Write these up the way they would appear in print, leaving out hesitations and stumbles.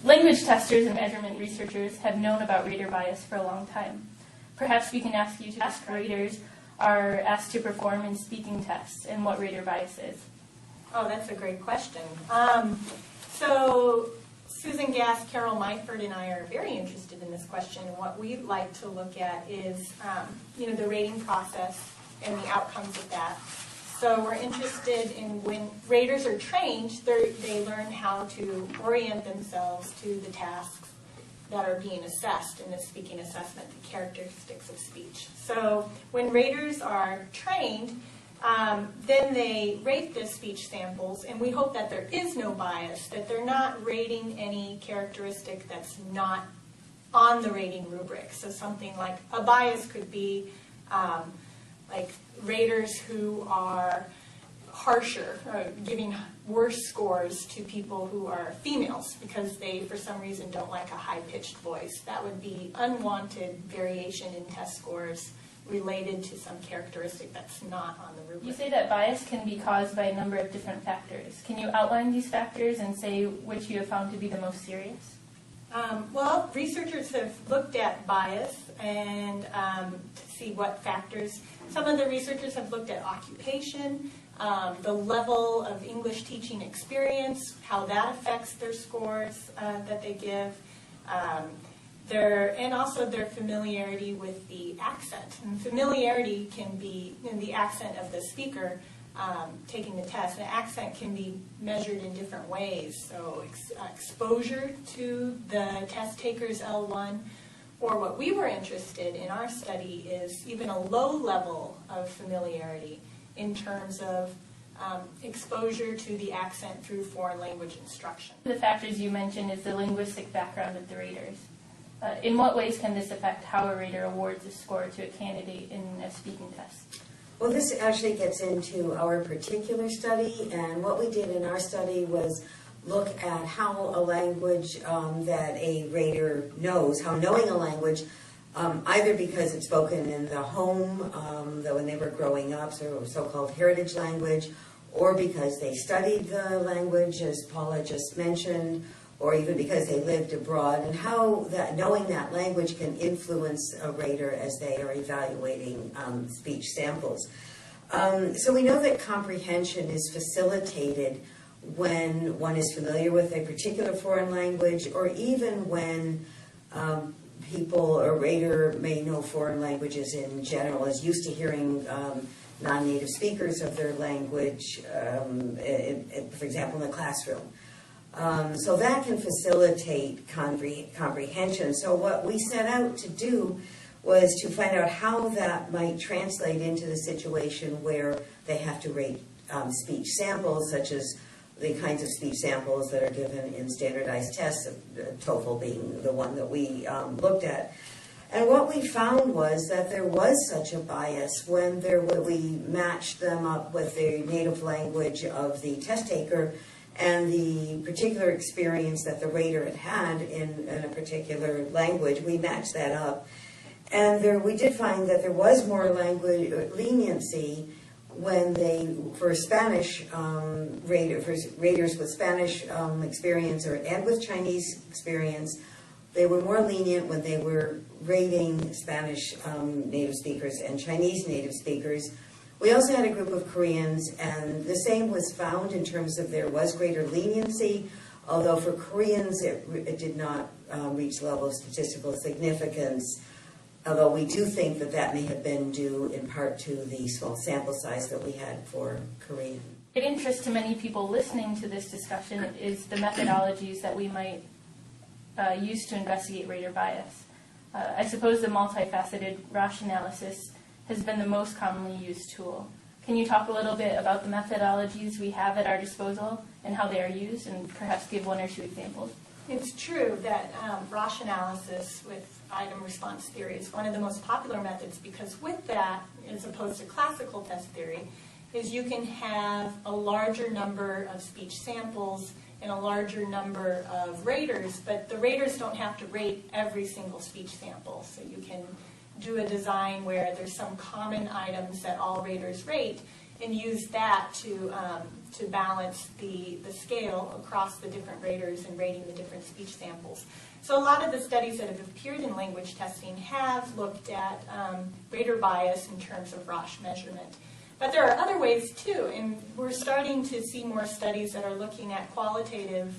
Language testers and measurement researchers have known about rater bias for a long time. Perhaps we can ask you to ask raters are asked to perform in speaking tests and what rater bias is. Oh, that's a great question. So Susan Gass, Carol Myford, and I are very interested in this question. And what we'd like to look at is, the rating process and the outcomes of that. So we're interested in when raters are trained, they learn how to orient themselves to the tasks that are being assessed in the speaking assessment, the characteristics of speech. So when raters are trained, then they rate the speech samples, and we hope that there is no bias, that they're not rating any characteristic that's not on the rating rubric. So something like a bias could be like raters who are harsher, giving worse scores to people who are females because they, for some reason, don't like a high-pitched voice. That would be unwanted variation in test scores related to some characteristic that's not on the rubric. You say that bias can be caused by a number of different factors. Can you outline these factors and say which you have found to be the most serious? Well, researchers have looked at bias and to see what factors. Some of the researchers have looked at occupation, the level of English teaching experience, how that affects their scores that they give, and also their familiarity with the accent. And familiarity can be in the accent of the speaker taking the test. The accent can be measured in different ways. So exposure to the test taker's L1, or what we were interested in our study is even a low level of familiarity in terms of exposure to the accent through foreign language instruction. The factors you mentioned is the linguistic background of the raters. In what ways can this affect how a rater awards a score to a candidate in a speaking test? Well, this actually gets into our particular study, and what we did in our study was look at how a language that a rater knows, how knowing a language, either because it's spoken in the home, when they were growing up, so-called heritage language, or because they studied the language, as Paula just mentioned, or even because they lived abroad, and how that knowing that language can influence a rater as they are evaluating speech samples. So we know that comprehension is facilitated when one is familiar with a particular foreign language, or even when a rater may know foreign languages in general, is used to hearing non-native speakers of their language, for example, in the classroom. So that can facilitate comprehension. So what we set out to do was to find out how that might translate into the situation where they have to rate speech samples, such as the kinds of speech samples that are given in standardized tests, TOEFL being the one that we looked at. And what we found was that there was such a bias when we matched them up with the native language of the test taker and the particular experience that the rater had in a particular language. We matched that up. And we did find that there was more language leniency when for Spanish raters with Spanish experience and with Chinese experience. They were more lenient when they were rating Spanish native speakers and Chinese native speakers. We also had a group of Koreans, and the same was found in terms of there was greater leniency, although for Koreans it did not reach the level of statistical significance, although we do think that may have been due in part to the small sample size that we had for Korean. Of interest to many people listening to this discussion is the methodologies that we might use to investigate rater bias. I suppose the multifaceted Roche analysis has been the most commonly used tool. Can you talk a little bit about the methodologies we have at our disposal and how they are used, and perhaps give one or two examples? It's true that Roche analysis with item response theory is one of the most popular methods, because with that, as opposed to classical test theory, is you can have a larger number of speech samples and a larger number of raters, but the raters don't have to rate every single speech sample. So you can do a design where there's some common items that all raters rate, and use that to balance the scale across the different raters and rating the different speech samples. So a lot of the studies that have appeared in language testing have looked at rater bias in terms of Roche measurement. But there are other ways too, and we're starting to see more studies that are looking at qualitative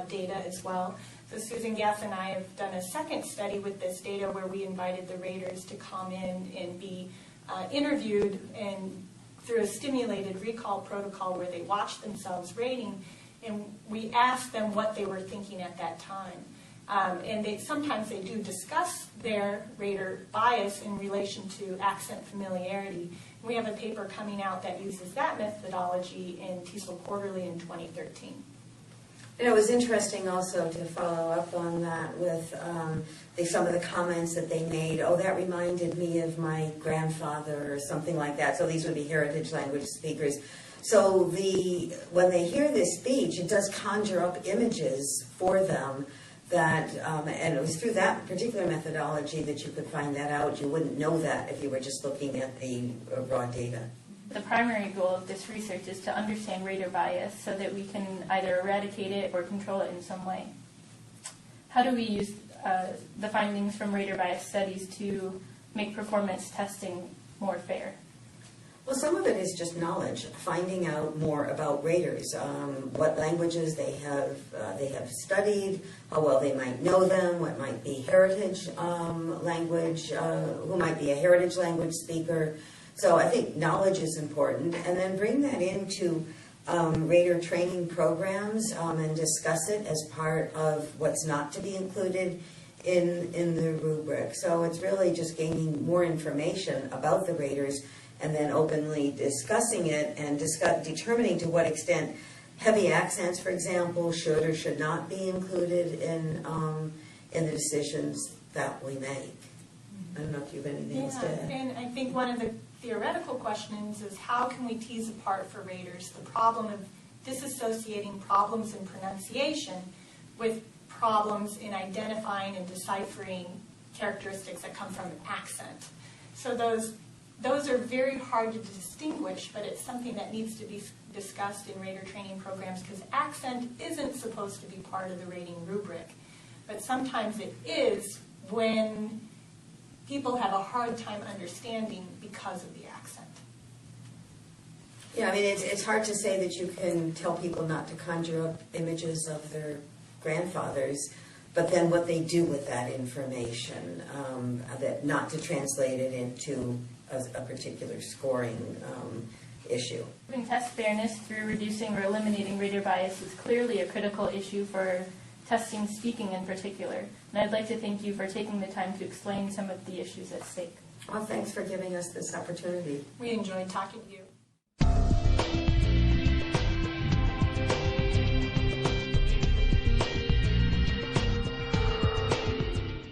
data as well. So Susan Gass and I have done a second study with this data where we invited the raters to come in and be interviewed and through a stimulated recall protocol where they watched themselves rating, and we asked them what they were thinking at that time. And sometimes they do discuss their rater bias in relation to accent familiarity. We have a paper coming out that uses that methodology in TESOL Quarterly in 2013. And it was interesting also to follow up on that with some of the comments that they made. Oh, that reminded me of my grandfather or something like that. So these would be heritage language speakers. So when they hear this speech, it does conjure up images for them that, and it was through that particular methodology that you could find that out. You wouldn't know that if you were just looking at the raw data. The primary goal of this research is to understand rater bias so that we can either eradicate it or control it in some way. How do we use the findings from rater bias studies to make performance testing more fair? Well, some of it is just knowledge, finding out more about raters, what languages they have studied, how well they might know them, what might be heritage language, who might be a heritage language speaker. So I think knowledge is important, and then bring that into rater training programs and discuss it as part of what's not to be included in the rubric. So it's really just gaining more information about the raters and then openly discussing it and determining to what extent heavy accents, for example, should or should not be included in the decisions that we make. I don't know if you have anything else to add. And I think one of the theoretical questions is how can we tease apart for raters the problem of disassociating problems in pronunciation with problems in identifying and deciphering characteristics that come from an accent. So those are very hard to distinguish, but it's something that needs to be discussed in rater training programs because accent isn't supposed to be part of the rating rubric. But sometimes it is when people have a hard time understanding because of the accent. Yeah, I mean, it's hard to say that you can tell people not to conjure up images of their grandfathers, but then what they do with that information, that not to translate it into a particular scoring issue. Improving test fairness through reducing or eliminating rater bias is clearly a critical issue for testing speaking in particular. And I'd like to thank you for taking the time to explain some of the issues at stake. Well, thanks for giving us this opportunity. We enjoyed talking to you.